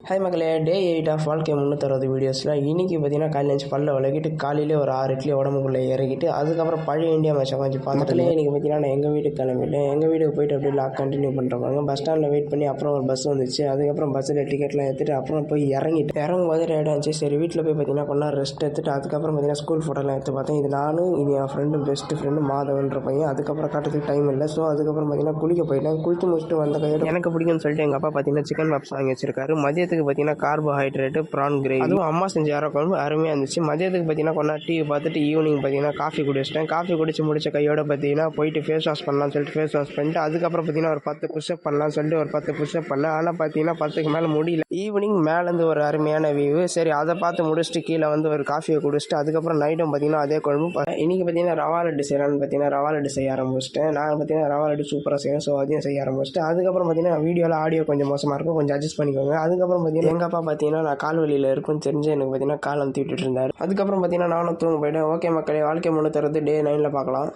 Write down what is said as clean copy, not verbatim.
Hi மக்களே, டே 8 of வாழ்க்கை 360 வீடியோஸில் இன்றைக்கி பார்த்தீங்கன்னா காலையில் எழுந்து பல்ல விளக்கிட்டு காலையிலே ஒரு 6 இட்லி உடம்புக்குள்ளே இறக்கிட்டு அதுக்கப்புறம் பழைய இந்தியா மேட்சை கொஞ்சம் பார்த்துட்டு இன்றைக்கி பார்த்தீங்கன்னா நான் எங்கள் வீட்டுக்கு கிளம்பிட்டேன். எங்கள் வீட்டுக்கு போயிட்டு அப்படியே லாக் கண்டினியூ பண்ணுறாங்க. பஸ் ஸ்டாண்டில் வெயிட் பண்ணி அப்புறம் ஒரு பஸ் வந்துச்சு. அதுக்கப்புறம் பஸ்ஸில் டிக்கெட்லாம் எடுத்துகிட்டு அப்புறம் போய் இறங்கும்போது ரேடாக இருந்துச்சு. சரி வீட்டில் போய் பார்த்தீங்கன்னா கொஞ்ச நேரம் ரெஸ்ட் எடுத்துட்டு அதுக்கப்புறம் பார்த்தீங்கன்னா ஸ்கூல் ஃபோட்டோலாம் எடுத்து பார்த்தேன். இது நானும் இது என் ஃப்ரெண்டு பெஸ்ட் ஃப்ரெண்டு மாதவன்ற பையன். அதுக்கப்புறம் காட்டுறதுக்கு டைம் இல்லை. ஸோ அதுக்கப்புறம் பார்த்தீங்கன்னா குளிக்க போயிட்டேன். குளித்து முடிச்சுட்டு வந்த கையோட எனக்கு பிடிக்கும்னு சொல்லிட்டு எங்கள் அப்பா பார்த்தீங்கன்னா சிக்கன் பப்ஸ் வாங்கி வச்சிருக்காரு. மதியத்துக்கு பார்த்தீங்கன்னா கார்போஹைட்ரேட்டு ப்ரான் கிரேவி, அதுவும் அம்மா செஞ்ச யாரோ குழம்பு அருமையாக இருந்துச்சு. மதியத்துக்கு பார்த்தீங்கன்னா கொஞ்ச நேரம் டிவி பார்த்துட்டு ஈவினிங் பார்த்தீங்கன்னா காஃபி குடிச்சிட்டேன். காஃபி குடிச்சு முடிச்ச கையோட பார்த்தீங்கன்னா போயிட்டு ஃபேஸ் வாஷ் பண்ணலாம்னு சொல்லிட்டு ஃபேஸ் வாஷ் பண்ணிட்டு அதுக்கப்புறம் பார்த்தீங்கன்னா ஒரு 10 புஷ்அப் பண்ணலாம்னு சொல்லிட்டு ஒரு 10 புஷ்அப் பண்ணேன். ஆனால் பார்த்தீங்கன்னா 10க்கு மேலே முடியல. ஈவினிங் மேலேருந்து ஒரு அருமையான வியூ. சரி அதை பார்த்து முடிச்சுட்டு கீழே வந்து ஒரு காஃபியை குடிச்சிட்டு அதுக்கப்புறம் நைட்டும் பார்த்தீங்கன்னா அதே குழம்பு. இன்றைக்கி பார்த்தீங்கன்னா ரவா லட்டு செய்யலான்னு பார்த்தீங்கன்னா ரவா லட்டு செய்ய ஆரம்பிச்சிட்டேன். நான் பார்த்தீங்கன்னா ரவா லட்டு சூப்பராக செய்வேன். ஸோ அதையும் செய்ய ஆரம்பிச்சிட்டேன். அதுக்கப்புறம் பார்த்தீங்கன்னா வீடியோவில் ஆடியோ கொஞ்சம் மோசமாக இருக்கும், கொஞ்சம் அட்ஜஸ்ட் பண்ணிக்கோங்க. அதுக்கப்புறம் பார்த்தீங்கன்னா எங்கள் அப்பா பார்த்தீங்கன்னா நான் கால்வழியில் இருக்குன்னு தெரிஞ்சு எனக்கு பார்த்தீங்கன்னா கால் அமுத்தி விட்டுட்டு இருந்தார். அதுக்கப்புறம் பார்த்தீங்கன்னா நானும் தூங்க போயிட்டேன். ஓகே மக்களே, வாழ்க்கை 360 டே 9ல் பார்க்கலாம்.